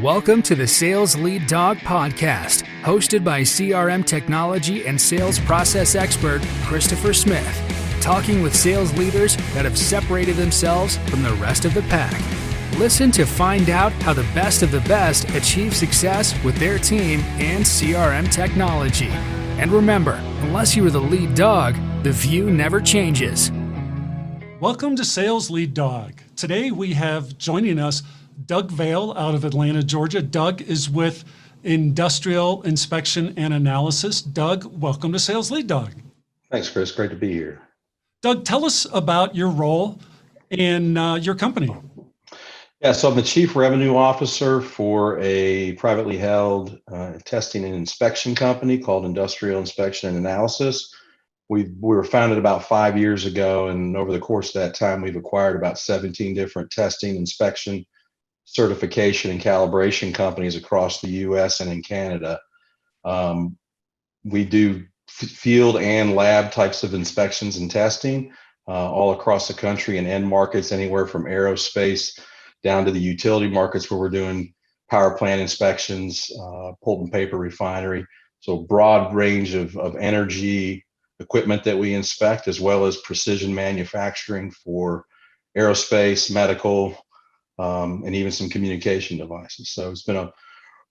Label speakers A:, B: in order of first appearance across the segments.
A: Welcome to the Sales Lead Dog Podcast, hosted by CRM Technology and sales process expert Christopher Smith, talking with sales leaders that have separated themselves from the rest of the pack. Listen to find out how the best of the best achieve success with their team and CRM technology. And remember, unless you are the lead dog, the view never changes.
B: Welcome to Sales Lead Dog. Today we have joining us Doug Vail out of Atlanta, Georgia. Doug is with Industrial Inspection and Analysis. Doug, welcome to Sales Lead Dog.
C: Thanks, Chris. Great to be here.
B: Doug, tell us about your role in your company.
C: Yeah, so I'm the Chief Revenue Officer for a privately held testing and inspection company called Industrial Inspection and Analysis. We were founded about 5 years ago, and over the course of that time, we've acquired about 17 different testing, inspection, certification, and calibration companies across the U.S. and in Canada. We do field and lab types of inspections and testing all across the country in end markets, anywhere from aerospace down to the utility markets where we're doing power plant inspections, pulp and paper refinery. So broad range of energy equipment that we inspect, as well as precision manufacturing for aerospace, medical, and even some communication devices. So it's been a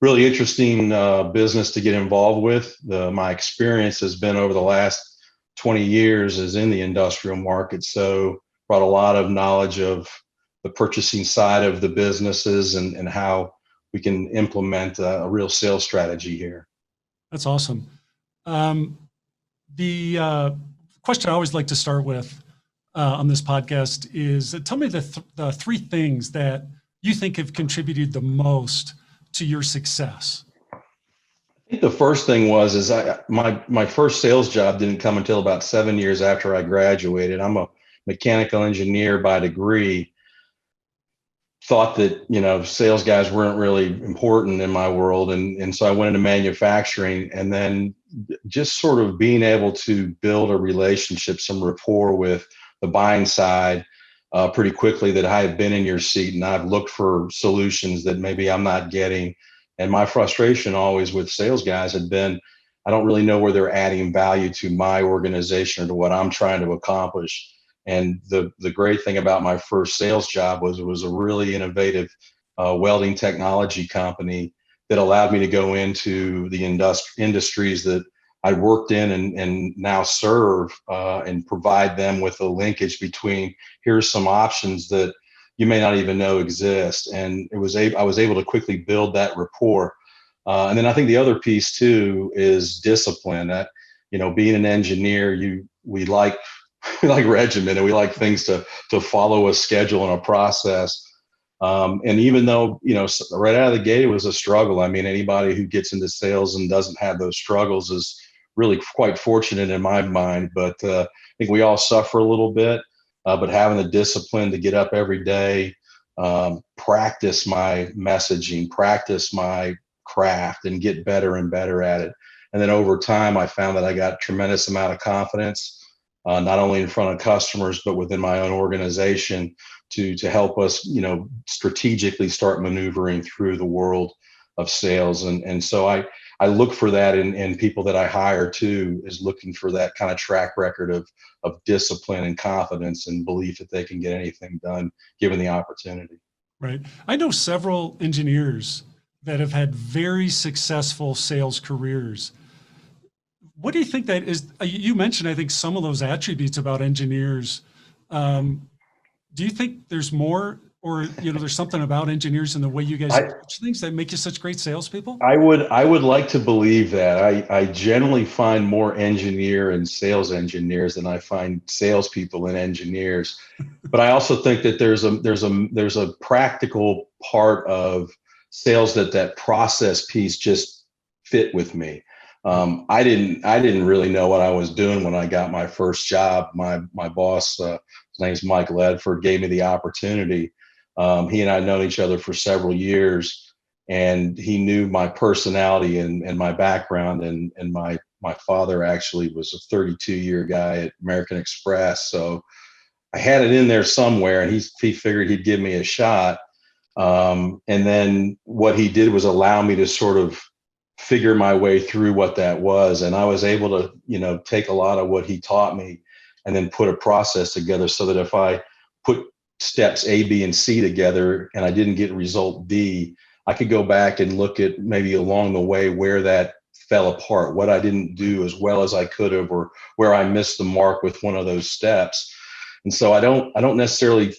C: really interesting business to get involved with. My experience has been over the last 20 years is in the industrial market. So brought a lot of knowledge of the purchasing side of the businesses and how we can implement a real sales strategy here.
B: That's awesome. The question I always like to start with on this podcast is tell me the three things that you think have contributed the most to your success.
C: I think the first thing was my first sales job didn't come until about 7 years after I graduated. I'm a mechanical engineer by degree. Thought that, sales guys weren't really important in my world. And so I went into manufacturing, and then just sort of being able to build a relationship, some rapport with the buying side pretty quickly, that I had been in your seat and I've looked for solutions that maybe I'm not getting. And my frustration always with sales guys had been, I don't really know where they're adding value to my organization or to what I'm trying to accomplish. And the great thing about my first sales job was it was a really innovative welding technology company that allowed me to go into the industries that I worked in and now serve and provide them with a linkage between here's some options that you may not even know exist. And I was able to quickly build that rapport. And then I think the other piece too is discipline. That, being an engineer, we like regimen, and we like things to follow a schedule and a process. And even though, right out of the gate, it was a struggle. I mean, anybody who gets into sales and doesn't have those struggles is really quite fortunate in my mind. But I think we all suffer a little bit, but having the discipline to get up every day, practice my messaging, practice my craft, and get better and better at it. And then over time, I found that I got a tremendous amount of confidence, not only in front of customers, but within my own organization to help us, strategically start maneuvering through the world of sales. And so I look for that in people that I hire too, is looking for that kind of track record of discipline and confidence and belief that they can get anything done given the opportunity.
B: Right. I know several engineers that have had very successful sales careers. What do you think that is? You mentioned, I think, some of those attributes about engineers. Do you think there's more, or there's something about engineers and the way you guys approach things that make you such great salespeople?
C: I would like to believe that. I generally find more engineer and sales engineers than I find salespeople and engineers. But I also think that there's a practical part of sales that process piece just fit with me. I didn't really know what I was doing when I got my first job. My boss, his name's Mike Ledford, gave me the opportunity. He and I had known each other for several years, and he knew my personality and my background. And my father actually was a 32-year guy at American Express. So I had it in there somewhere, and he figured he'd give me a shot. And then what he did was allow me to sort of figure my way through what that was. And I was able to, take a lot of what he taught me and then put a process together so that if I put steps A, B, and C together and I didn't get result D, I could go back and look at maybe along the way where that fell apart, what I didn't do as well as I could have, or where I missed the mark with one of those steps. And so I don't necessarily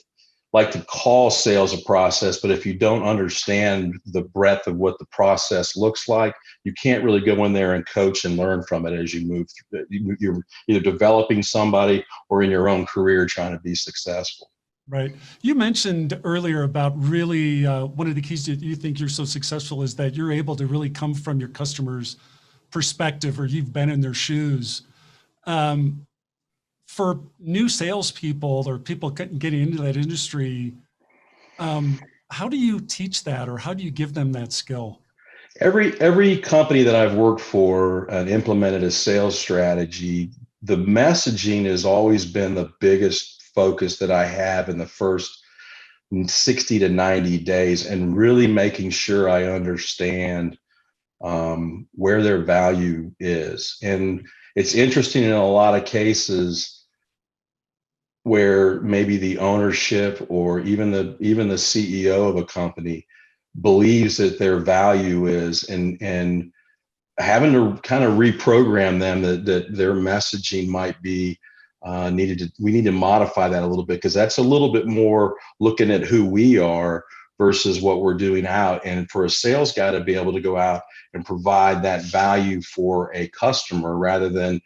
C: like to call sales a process, but if you don't understand the breadth of what the process looks like, you can't really go in there and coach and learn from it as you move through it. You're either developing somebody or in your own career trying to be successful.
B: Right. You mentioned earlier about really one of the keys that you think you're so successful is that you're able to really come from your customer's perspective, or you've been in their shoes. For new salespeople or people getting into that industry, how do you teach that, or how do you give them that skill?
C: Every company that I've worked for and implemented a sales strategy, the messaging has always been the biggest focus that I have in the first 60 to 90 days, and really making sure I understand where their value is. And it's interesting in a lot of cases where maybe the ownership or even the CEO of a company believes that their value is, and having to kind of reprogram them that their messaging might be we need to modify that a little bit, because that's a little bit more looking at who we are versus what we're doing out. And for a sales guy to be able to go out and provide that value for a customer rather than,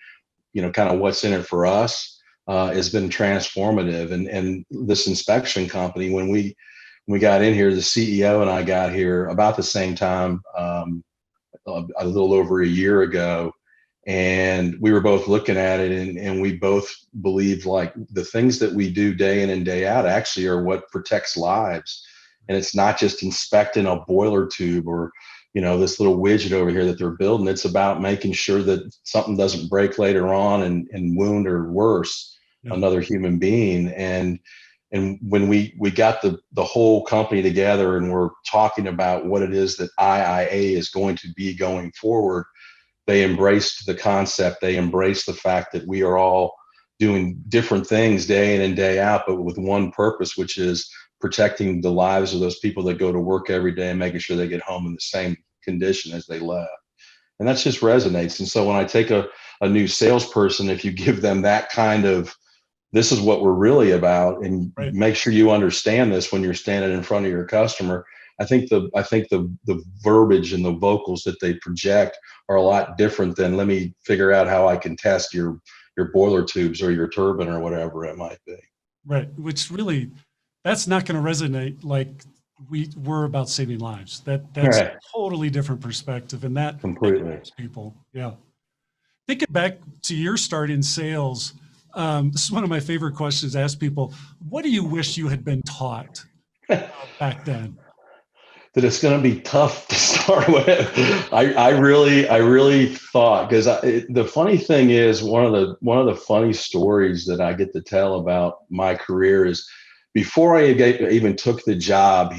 C: kind of what's in it for us, has been transformative. And this inspection company, when we got in here, the CEO and I got here about the same time, a little over a year ago, and we were both looking at it, and we both believed like the things that we do day in and day out actually are what protects lives. And it's not just inspecting a boiler tube or this little widget over here that they're building. It's about making sure that something doesn't break later on and wound, or worse, another human being. And when we got the whole company together and we're talking about what it is that IIA is going to be going forward, they embraced the concept. They embraced the fact that we are all doing different things day in and day out, but with one purpose, which is protecting the lives of those people that go to work every day and making sure they get home in the same condition as they left. And that just resonates. And so when I take a new salesperson, if you give them that kind of, this is what we're really about, and
B: Right.
C: make sure you understand this when you're standing in front of your customer, I think the verbiage and the vocals that they project are a lot different than, let me figure out how I can test your boiler tubes or your turbine or whatever it might be.
B: Right. Which really, that's not going to resonate like we're about saving lives. That's
C: Right.
B: a totally different perspective, and that
C: Completely.
B: helps people. Yeah. Thinking back to your start in sales, this is one of my favorite questions to ask people. What do you wish you had been taught back then?
C: That it's going to be tough to start with. I really thought, because the funny thing is, one of the funny stories that I get to tell about my career is, before I even took the job,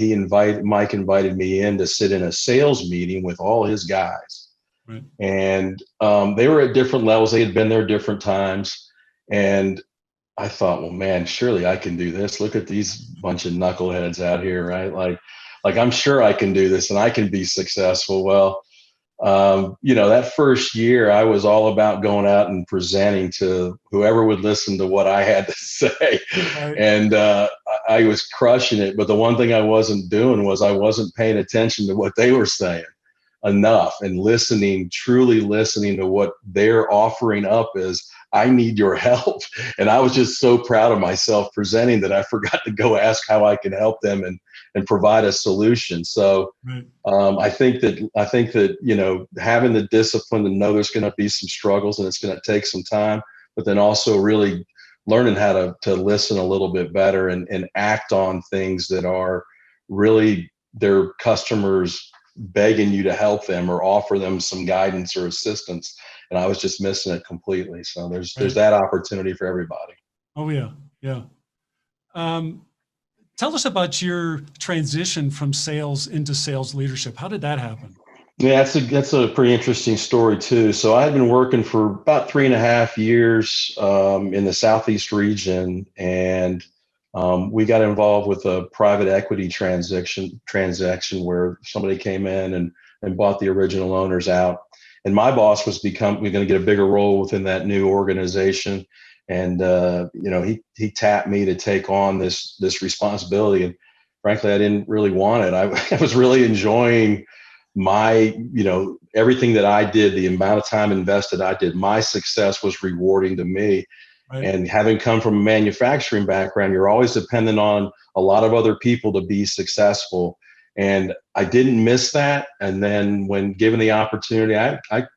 C: Mike invited me in to sit in a sales meeting with all his guys.
B: Right.
C: And they were at different levels. They had been there different times. And I thought, well, man, surely I can do this. Look at these bunch of knuckleheads out here, right? Like I'm sure I can do this and I can be successful. Well, that first year I was all about going out and presenting to whoever would listen to what I had to say.
B: Right.
C: And I was crushing it. But the one thing I wasn't doing was I wasn't paying attention to what they were saying enough, and truly listening to what they're offering up is, I need your help. And I was just so proud of myself presenting that I forgot to go ask how I can help them and provide a solution. So
B: Right.
C: I think that, having the discipline to know there's going to be some struggles and it's going to take some time, but then also really learning how to listen a little bit better and act on things that are really their customers begging you to help them or offer them some guidance or assistance. And I was just missing it completely. So there's
B: Right.
C: that opportunity for everybody.
B: Oh yeah. Yeah. Tell us about your transition from sales into sales leadership. How did that happen?
C: Yeah, that's a pretty interesting story too. So I had been working for about 3.5 years in the Southeast region, and we got involved with a private equity transaction where somebody came in and bought the original owners out. And my boss we're going to get a bigger role within that new organization. And he tapped me to take on this responsibility. And frankly, I didn't really want it. I was really enjoying everything that I did, the amount of time invested I did. My success was rewarding to me.
B: Right.
C: And having come from a manufacturing background, you're always dependent on a lot of other people to be successful. And I didn't miss that. And then when given the opportunity, I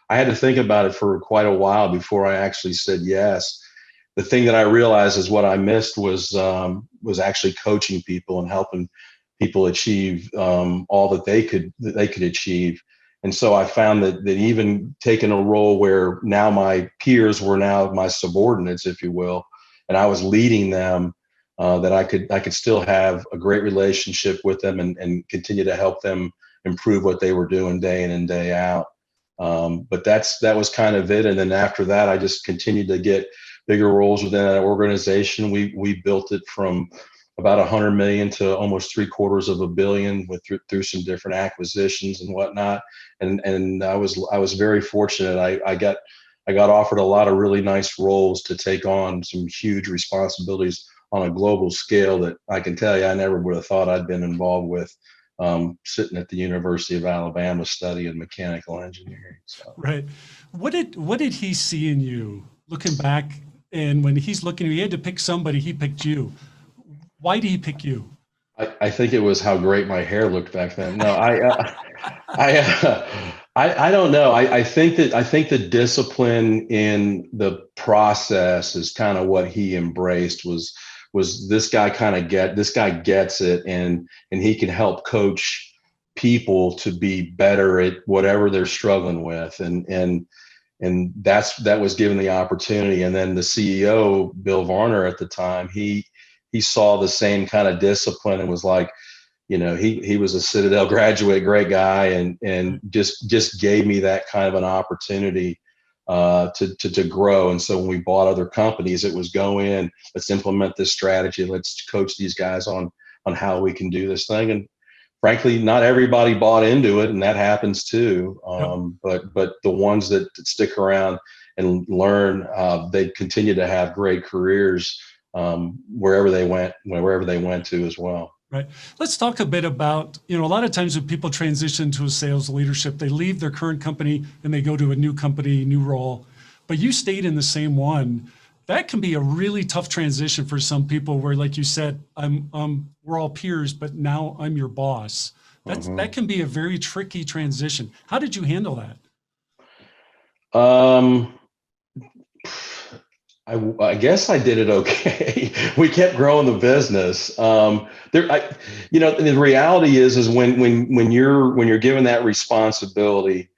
C: had to think about it for quite a while before I actually said yes. The thing that I realized is what I missed was actually coaching people and helping people achieve all that they could achieve. And so I found that even taking a role where now my peers were now my subordinates, if you will, and I was leading them, that I could still have a great relationship with them and continue to help them improve what they were doing day in and day out. But that was kind of it. And then after that, I just continued to get bigger roles within that organization. We built it from about 100 million to almost 750 million through some different acquisitions and whatnot. And I was very fortunate. I got offered a lot of really nice roles to take on some huge responsibilities on a global scale that I can tell you I never would have thought I'd been involved with, sitting at the University of Alabama studying mechanical engineering. So.
B: Right. What did he see in you looking back? And when he's looking, he had to pick somebody, he picked you. Why did he pick you?
C: I think it was how great my hair looked back then. No, I don't know. I think the discipline in the process is kind of what he embraced. Was this guy gets it, and he can help coach people to be better at whatever they're struggling with, and that was given the opportunity. And then the CEO, Bill Varner, at the time, he saw the same kind of discipline and was like, he was a Citadel graduate, great guy, and just gave me that kind of an opportunity to grow. And so when we bought other companies, it was go in, let's implement this strategy, let's coach these guys on how we can do this thing. And frankly, not everybody bought into it, and that happens too. But the ones that stick around and learn, they continue to have great careers wherever they went to as well.
B: Right. Let's talk a bit about, a lot of times when people transition to a sales leadership, they leave their current company and they go to a new company, new role, but you stayed in the same one. That can be a really tough transition for some people where, like you said, we're all peers, but now I'm your boss. That can be a very tricky transition. How did you handle that?
C: I guess I did it okay. We kept growing the business. The reality is when you're given that responsibility,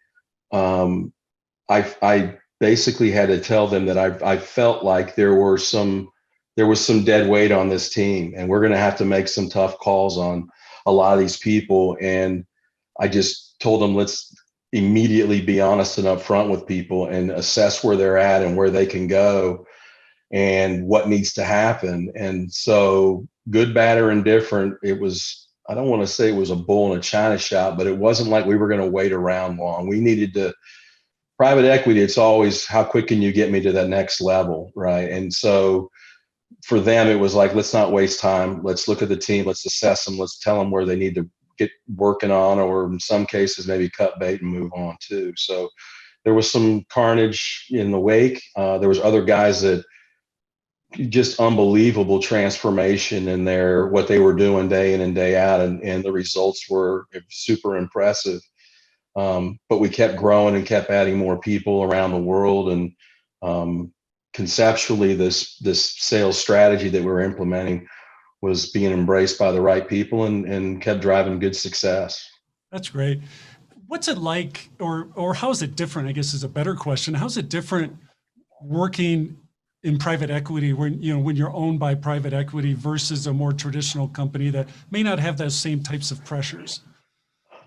C: I basically had to tell them that I felt like there was some dead weight on this team, and we're going to have to make some tough calls on a lot of these people. And I just told them, let's immediately be honest and upfront with people and assess where they're at and where they can go and what needs to happen. And so, good, bad, or indifferent, it was, I don't want to say it was a bull in a china shop, but it wasn't like we were going to wait around long. We needed to, private equity, it's always how quick can you get me to that next level, right? And so for them, it was like, let's not waste time. Let's look at the team. Let's assess them. Let's tell them where they need to get working on, or in some cases, maybe cut bait and move on too. So there was some carnage in the wake. There was other guys that just unbelievable transformation in what they were doing day in and day out, and the results were super impressive. But we kept growing and kept adding more people around the world, and conceptually, this sales strategy that we're implementing was being embraced by the right people and kept driving good success.
B: That's great. What's it like, or how is it different? I guess is a better question. How's it different working in private equity when you're owned by private equity versus a more traditional company that may not have those same types of pressures?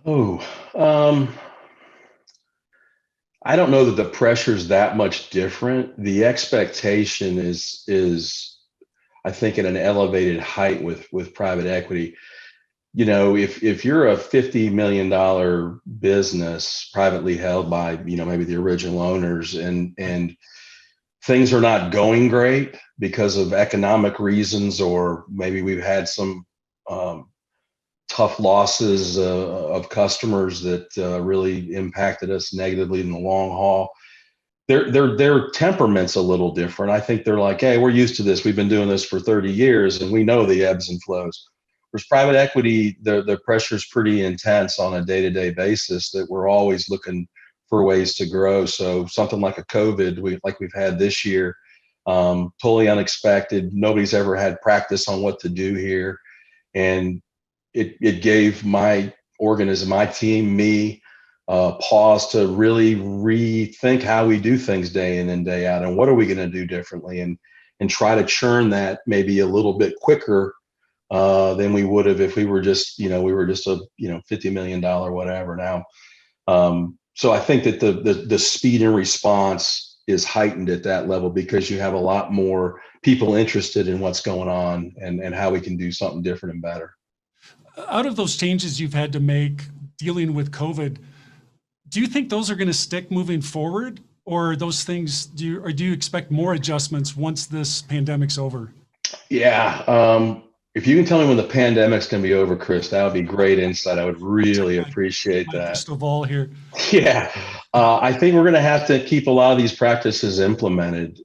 C: Oh, I don't know that the pressure's that much different. The expectation is I think at an elevated height with private equity. If you're a $50 million business privately held by, maybe the original owners, and things are not going great because of economic reasons, or maybe we've had some um, tough losses of customers that really impacted us negatively in the long haul. Their temperament's a little different. I think they're like, hey, we're used to this. We've been doing this for 30 years, and we know the ebbs and flows. Whereas private equity, the pressure is pretty intense on a day-to-day basis. That we're always looking for ways to grow. So something like a COVID, like we've had this year, totally unexpected. Nobody's ever had practice on what to do here, and it gave my organism, my team, me, pause to really rethink how we do things day in and day out, and what are we going to do differently, and try to churn that maybe a little bit quicker than we would have if we were just a $50 million whatever now. So I think that the speed and response is heightened at that level because you have a lot more people interested in what's going on and how we can do something different and better.
B: Out of those changes you've had to make dealing with COVID, do you think those are going to stick moving forward, or those things, do you expect more adjustments once this pandemic's over?
C: Yeah. If you can tell me when the pandemic's going to be over, Chris, that would be great insight. I would really appreciate
B: My
C: that.
B: crystal ball here.
C: Yeah. I think we're going to have to keep a lot of these practices implemented,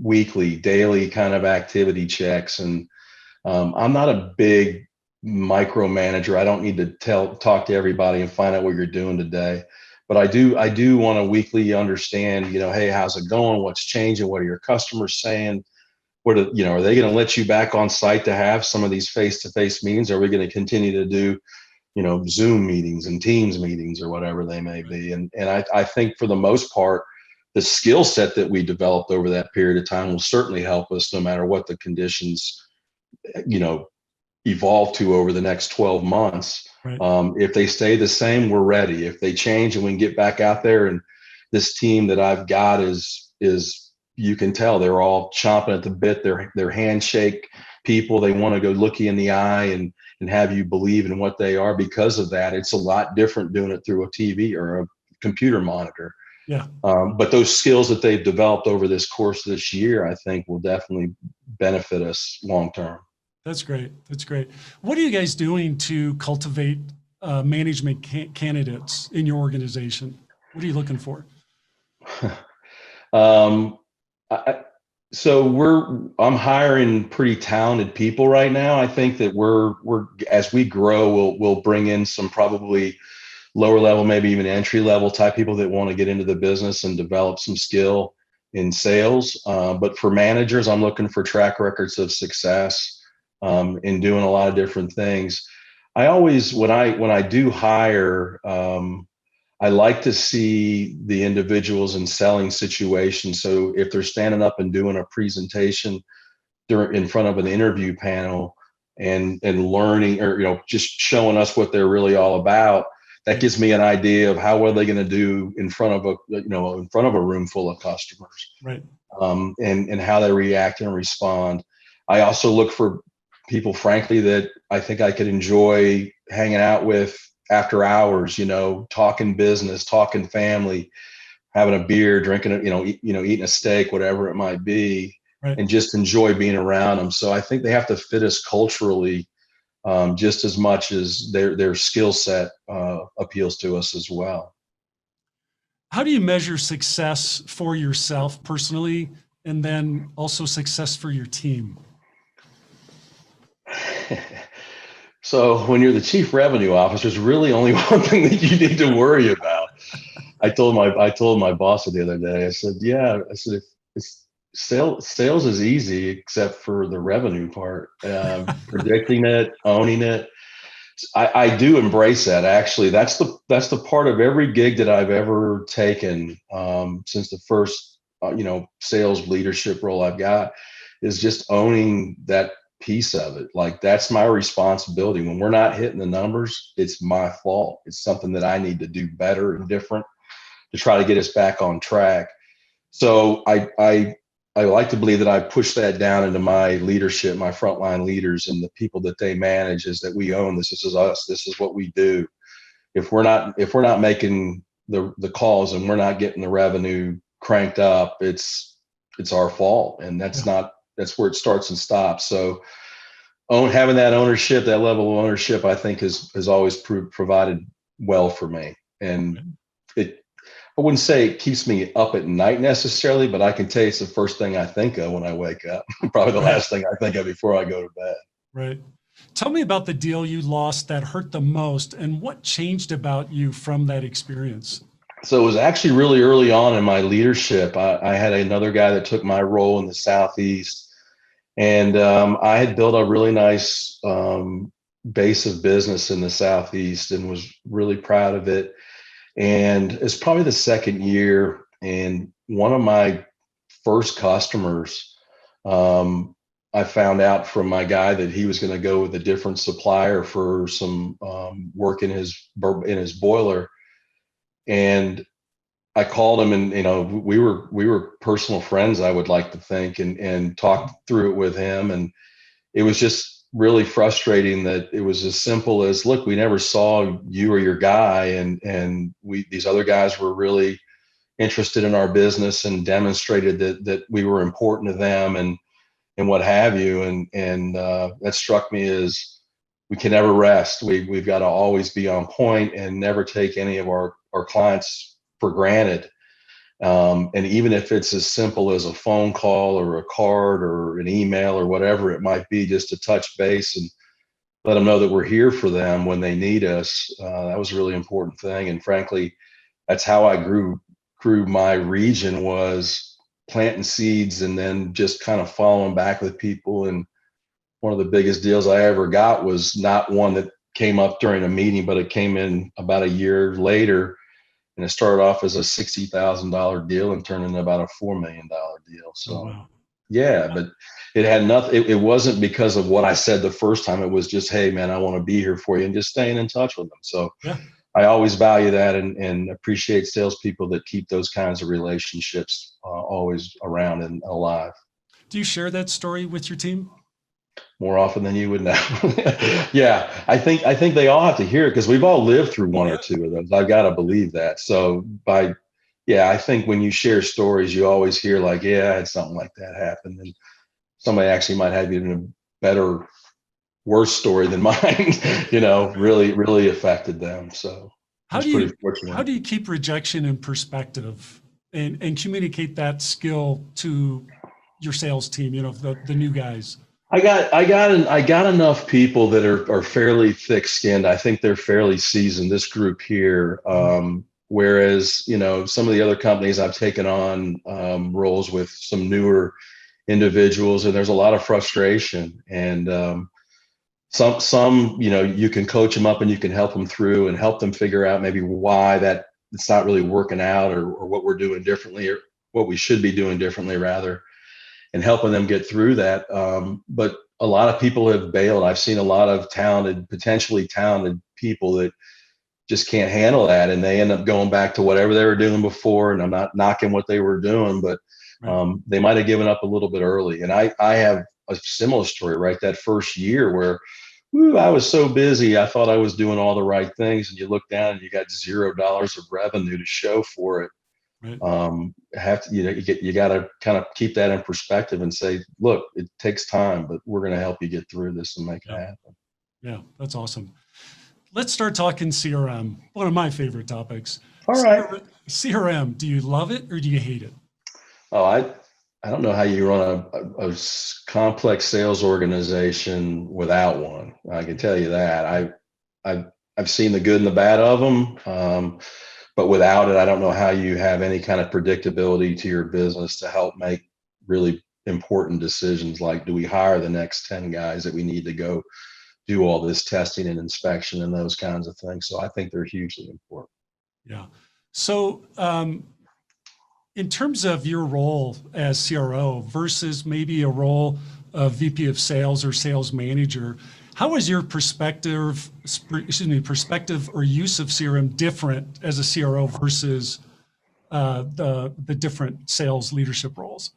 C: weekly, daily kind of activity checks. And I'm not a big micromanager. I don't need to talk to everybody and find out what you're doing today. But I do want to weekly understand, hey, how's it going? What's changing? What are your customers saying? Are they going to let you back on site to have some of these face-to-face meetings? Are we going to continue to do, Zoom meetings and Teams meetings or whatever they may be? And I think for the most part, the skill set that we developed over that period of time will certainly help us no matter what the conditions, evolve to over the next 12 months.
B: Right.
C: If they stay the same, we're ready. If they change and we can get back out there, and this team that I've got is you can tell they're all chomping at the bit. They're handshake people. They want to go look you in the eye and have you believe in what they are. Because of that, it's a lot different doing it through a TV or a computer monitor.
B: Yeah.
C: But those skills that they've developed over this course of this year, I think will definitely benefit us long term.
B: That's great. That's great. What are you guys doing to cultivate management candidates in your organization? What are you looking for?
C: I'm hiring pretty talented people right now. I think that we're as we grow, we'll bring in some probably lower level, maybe even entry level type people that want to get into the business and develop some skill in sales. But for managers, I'm looking for track records of success in doing a lot of different things. I always, when I do hire, I like to see the individuals in selling situations. So if they're standing up and doing a presentation in front of an interview panel and learning, or just showing us what they're really all about, that gives me an idea of how well they're going to do in front of a room full of customers,
B: right?
C: And how they react and respond. I also look for people, frankly, that I think I could enjoy hanging out with after hours, talking business, talking family, having a beer, drinking, eating a steak, whatever it might be,
B: right.
C: And just enjoy being around them. So I think they have to fit us culturally just as much as their skill set appeals to us as well.
B: How do you measure success for yourself personally, and then also success for your team?
C: So when you're the chief revenue officer, there's really only one thing that you need to worry about. I told my boss the other day, I said, it's sales is easy except for the revenue part, predicting it, owning it. I do embrace that. Actually, that's the part of every gig that I've ever taken since the first sales leadership role I've got is just owning that piece of it. Like that's my responsibility. When we're not hitting the numbers, it's my fault. It's something that I need to do better and different to try to get us back on track. So I like to believe that I push that down into my leadership, my frontline leaders, and the people that they manage, is that we own this. This is us. This is what we do. If we're not making the calls and we're not getting the revenue cranked up, it's our fault, and that's where it starts and stops. So having that ownership, that level of ownership, I think has always provided well for me. And I wouldn't say it keeps me up at night necessarily, but I can tell you it's the first thing I think of when I wake up. Probably the last thing I think of before I go to bed.
B: Right. Tell me about the deal you lost that hurt the most, and what changed about you from that experience.
C: So it was actually really early on in my leadership. I had another guy that took my role in the Southeast, and I had built a really nice base of business in the Southeast and was really proud of it. And it's probably the second year, and one of my first customers, I found out from my guy that he was going to go with a different supplier for some work in his boiler. And I called him, and we were personal friends, I would like to think, and talked through it with him. And it was just really frustrating that it was as simple as, look, we never saw you or your guy, and these other guys were really interested in our business and demonstrated that we were important to them and what have you. And that struck me as, we can never rest. We've got to always be on point and never take any of our clients for granted. And even if it's as simple as a phone call or a card or an email or whatever it might be, just to touch base and let them know that we're here for them when they need us. That was a really important thing. And frankly, that's how I grew my region, was planting seeds and then just kind of following back with people. And one of the biggest deals I ever got was not one that came up during a meeting, but it came in about a year later. And it started off as a $60,000 deal and turned into about a $4 million deal. So, but it had nothing. It wasn't because of what I said the first time. It was just, hey, man, I want to be here for you, and just staying in touch with them. So I always value that and appreciate salespeople that keep those kinds of relationships always around and alive.
B: Do you share that story with your team?
C: More often than you would know. Yeah, I think they all have to hear it, because we've all lived through one or two of those. I've got to believe that. So I think when you share stories, you always hear like, yeah, I had something like that happen, and somebody actually might have even a better, worse story than mine. Really, really affected them. So
B: how do you keep rejection in perspective and communicate that skill to your sales team? The new guys.
C: I got enough people that are fairly thick-skinned. I think they're fairly seasoned, this group here. Whereas, some of the other companies I've taken on roles with some newer individuals, and there's a lot of frustration. And some, you can coach them up and you can help them through and help them figure out maybe why that it's not really working out, or what we're doing differently, or what we should be doing differently rather, and helping them get through that. But a lot of people have bailed. I've seen a lot of potentially talented people that just can't handle that, and they end up going back to whatever they were doing before. And I'm not knocking what they were doing, but they might have given up a little bit early. And I have a similar story, right? That first year where I was so busy, I thought I was doing all the right things, and you look down and you got $0 of revenue to show for it.
B: Right.
C: You got to kind of keep that in perspective and say, look, it takes time, but we're going to help you get through this and make it happen.
B: Yeah, that's awesome. Let's start talking CRM, one of my favorite topics.
C: All right.
B: CRM, do you love it or do you hate it?
C: Oh, I don't know how you run a complex sales organization without one. I can tell you that. I've seen the good and the bad of them. But without it, I don't know how you have any kind of predictability to your business to help make really important decisions, like, do we hire the next 10 guys that we need to go do all this testing and inspection and those kinds of things. So I think they're hugely important.
B: Yeah. So In terms of your role as CRO versus maybe a role of VP of sales or sales manager, how is your perspective or use of CRM different as a CRO versus the different sales leadership roles?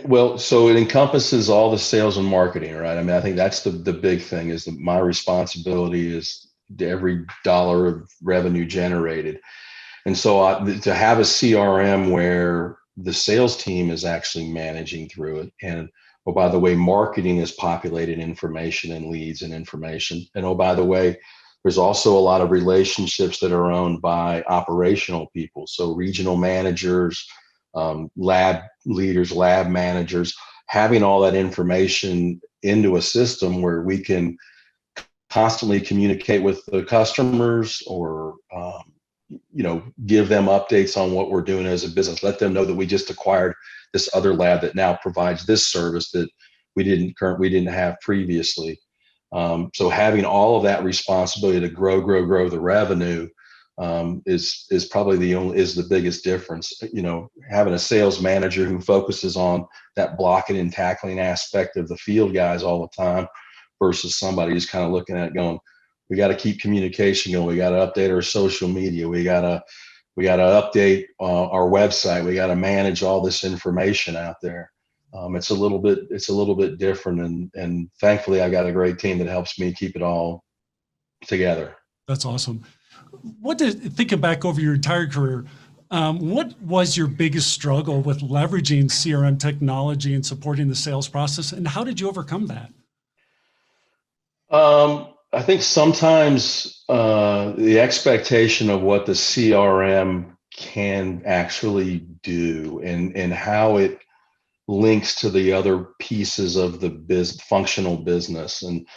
C: Well, so it encompasses all the sales and marketing, right? I mean, I think that's the big thing is that my responsibility is to every dollar of revenue generated. And so to have a CRM where the sales team is actually managing through it. And oh, by the way, marketing is populated information and leads and information. And oh, by the way, there's also a lot of relationships that are owned by operational people. So regional managers, lab leaders, lab managers, having all that information into a system where we can constantly communicate with the customers or give them updates on what we're doing as a business, let them know that we just acquired this other lab that now provides this service that we didn't have previously. So having all of that responsibility to grow the revenue is probably the biggest difference. Having a sales manager who focuses on that blocking and tackling aspect of the field guys all the time versus somebody who's kind of looking at it going, we got to keep communication going. We got to update our social media. We got to update our website. We got to manage all this information out there. It's a little bit different, and thankfully I got a great team that helps me keep it all together.
B: That's awesome. Thinking back over your entire career, what was your biggest struggle with leveraging CRM technology and supporting the sales process, and how did you overcome that?
C: I think sometimes the expectation of what the CRM can actually do and how it links to the other pieces of the functional business. And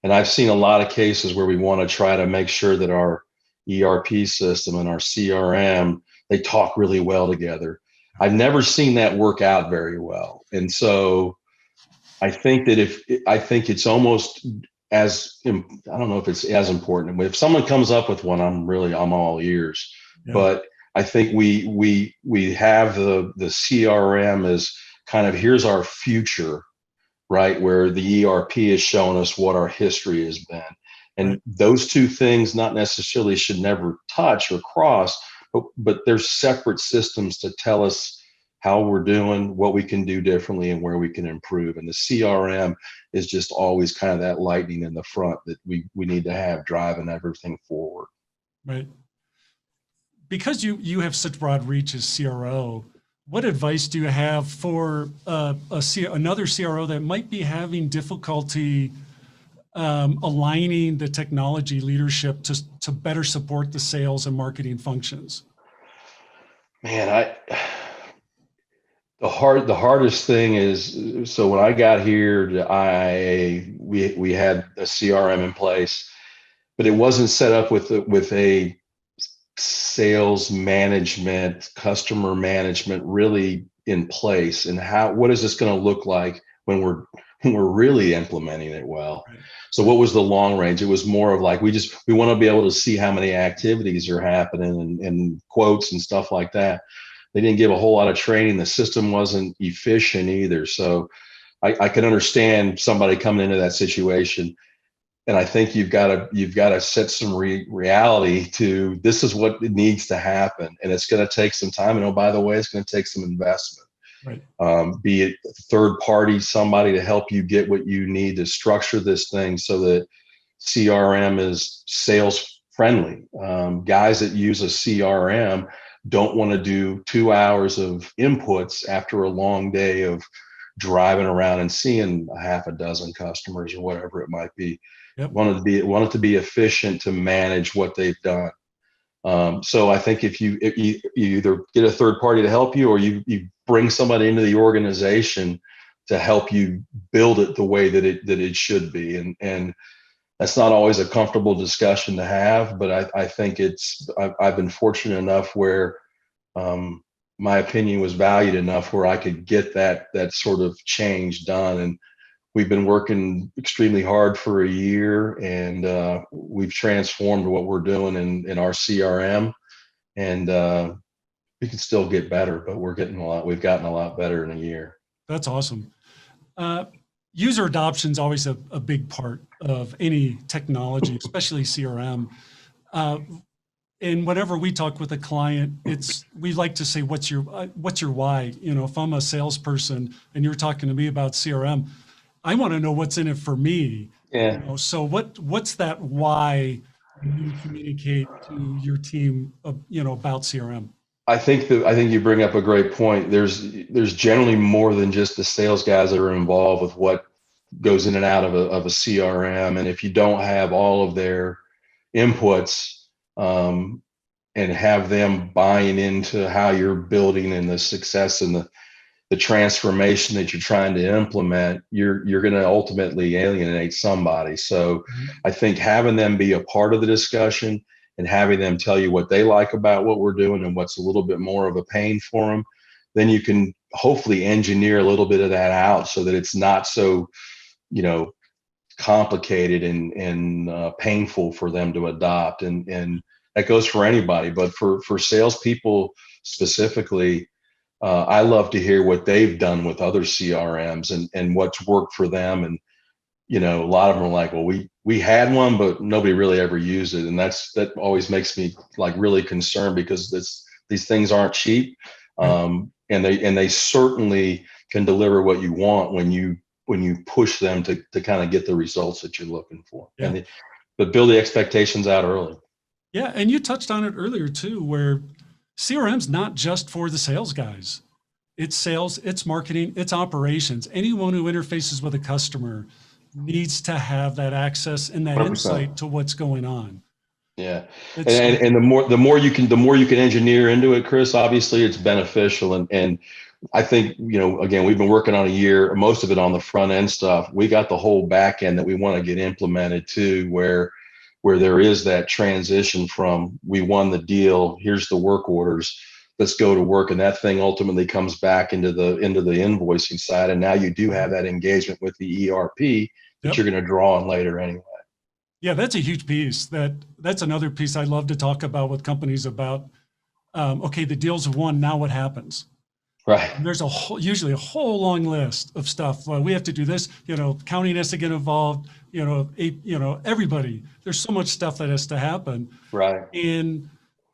C: I've seen a lot of cases where we want to try to make sure that our ERP system and our CRM, they talk really well together. I've never seen that work out very well. And so I think that it's almost as, I don't know if it's as important. If someone comes up with one, I'm all ears. Yeah. But I think we have the CRM as kind of, here's our future, right? Where the ERP is showing us what our history has been. And right. Those two things not necessarily should never touch or cross, but there's separate systems to tell us how we're doing, what we can do differently, and where we can improve. And the CRM is just always kind of that lightning in the front that we need to have driving everything forward.
B: Right. Because you have such broad reach as CRO, what advice do you have for another CRO that might be having difficulty aligning the technology leadership to better support the sales and marketing functions?
C: Man, the hardest thing is, so when I got here to IIA, we had a CRM in place, but it wasn't set up with a sales management, customer management really in place. And what is this going to look like when we're really implementing it well? Right. So what was the long range? It was more of like, we want to be able to see how many activities are happening and quotes and stuff like that. They didn't give a whole lot of training. The system wasn't efficient either. So I can understand somebody coming into that situation. And I think you've got to set some reality to, this is what needs to happen. And it's going to take some time. And oh, by the way, it's going to take some investment. Right. Be it third party, somebody to help you get what you need to structure this thing so that CRM is sales friendly. Guys that use a CRM don't want to do 2 hours of inputs after a long day of driving around and seeing a half a dozen customers or whatever it might be. Yep. Want it to be efficient to manage what they've done. So I think if you either get a third party to help you, or you bring somebody into the organization to help you build it the way that it should be. And that's not always a comfortable discussion to have, but I think I've been fortunate enough where my opinion was valued enough where I could get that sort of change done. And we've been working extremely hard for a year, and we've transformed what we're doing in our CRM. And we could still get better, but we've gotten a lot better in a year.
B: That's awesome. User adoption is always a big part of any technology, especially CRM. And whenever we talk with a client, we like to say, what's your why? If I'm a salesperson and you're talking to me about CRM, I want to know what's in it for me.
C: Yeah.
B: So what's that why you communicate to your team, about CRM?
C: I think you bring up a great point. There's generally more than just the sales guys that are involved with what goes in and out of a CRM. And if you don't have all of their inputs, and have them buying into how you're building and the success and the transformation that you're trying to implement, you're going to ultimately alienate somebody. So I think having them be a part of the discussion and having them tell you what they like about what we're doing and what's a little bit more of a pain for them, then you can hopefully engineer a little bit of that out so that it's not so, complicated and painful for them to adopt. And that goes for anybody, but for salespeople specifically, I love to hear what they've done with other CRMs and what's worked for them. And, a lot of them are like, well, we had one, but nobody really ever used it. And that always makes me like really concerned, because these things aren't cheap. And they certainly can deliver what you want when you push them to kind of get the results that you're looking for. Yeah. But build the expectations out early.
B: Yeah. And you touched on it earlier too, where CRM's not just for the sales guys. It's sales, it's marketing, it's operations. Anyone who interfaces with a customer needs to have that access and that 100%. Insight to what's going on.
C: Yeah. And the more you can engineer into it, Chris, obviously it's beneficial. And I think, again, we've been working on a year, most of it on the front end stuff. We got the whole back end that we want to get implemented too, where there is that transition from we won the deal, here's the work orders, let's go to work. And that thing ultimately comes back into the invoicing side. And now you do have that engagement with the ERP that you're going to draw on later anyway.
B: Yeah, that's a huge piece. That's another piece I love to talk about with companies about, okay, the deals are won, now what happens?
C: Right.
B: And there's usually a whole long list of stuff. Well, we have to do this, accounting has to get involved, everybody. There's so much stuff that has to happen.
C: Right.
B: And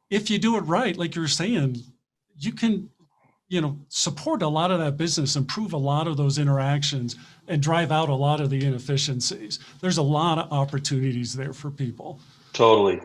B: if you do it right, like you were saying, you can, support a lot of that business, improve a lot of those interactions, and drive out a lot of the inefficiencies. There's a lot of opportunities there for people.
C: Totally.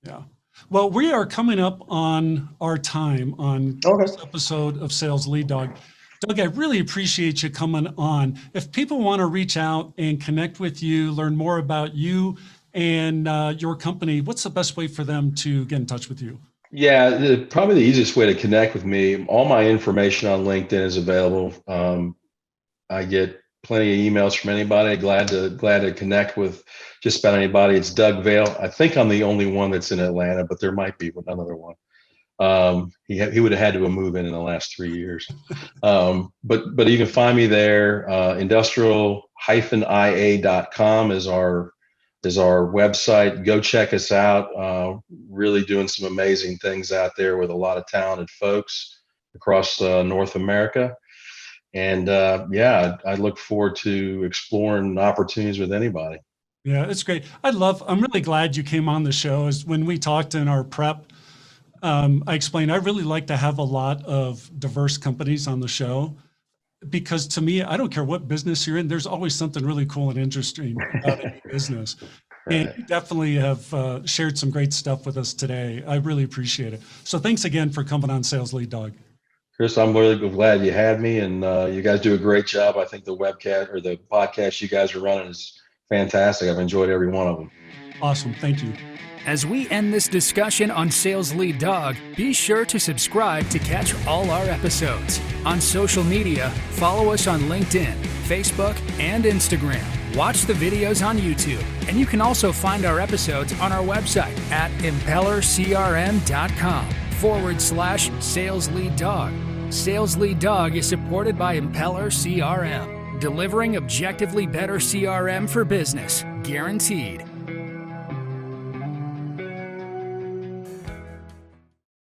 B: Yeah. Well, we are coming up on our time on this episode of Sales Lead Dog. Doug, I really appreciate you coming on. If people want to reach out and connect with you, learn more about you and your company, what's the best way for them to get in touch with you?
C: Yeah, probably the easiest way to connect with me, all my information on LinkedIn is available. I get plenty of emails from anybody. Glad to connect with just about anybody. It's Doug Vail. I think I'm the only one that's in Atlanta, but there might be another one. He would have had to move in the last 3 years. But you can find me there. Industrial-ia.com is our website. Go check us out. Really doing some amazing things out there with a lot of talented folks across North America. And I look forward to exploring opportunities with anybody.
B: Yeah, it's great. I'm really glad you came on the show. As when we talked in our prep, I explained I really like to have a lot of diverse companies on the show, because to me, I don't care what business you're in, there's always something really cool and interesting about any business. Right. And you definitely have shared some great stuff with us today. I really appreciate it. So thanks again for coming on Sales Lead Dog.
C: Chris, I'm really glad you had me, and you guys do a great job. I think the webcast or the podcast you guys are running is fantastic. I've enjoyed every one of them.
B: Awesome. Thank you.
A: As we end this discussion on Sales Lead Dog, be sure to subscribe to catch all our episodes. On social media, follow us on LinkedIn, Facebook, and Instagram. Watch the videos on YouTube, and you can also find our episodes on our website at impellercrm.com/Sales Lead Dog. Sales Lead Dog is supported by Impeller CRM, delivering objectively better CRM for business, guaranteed.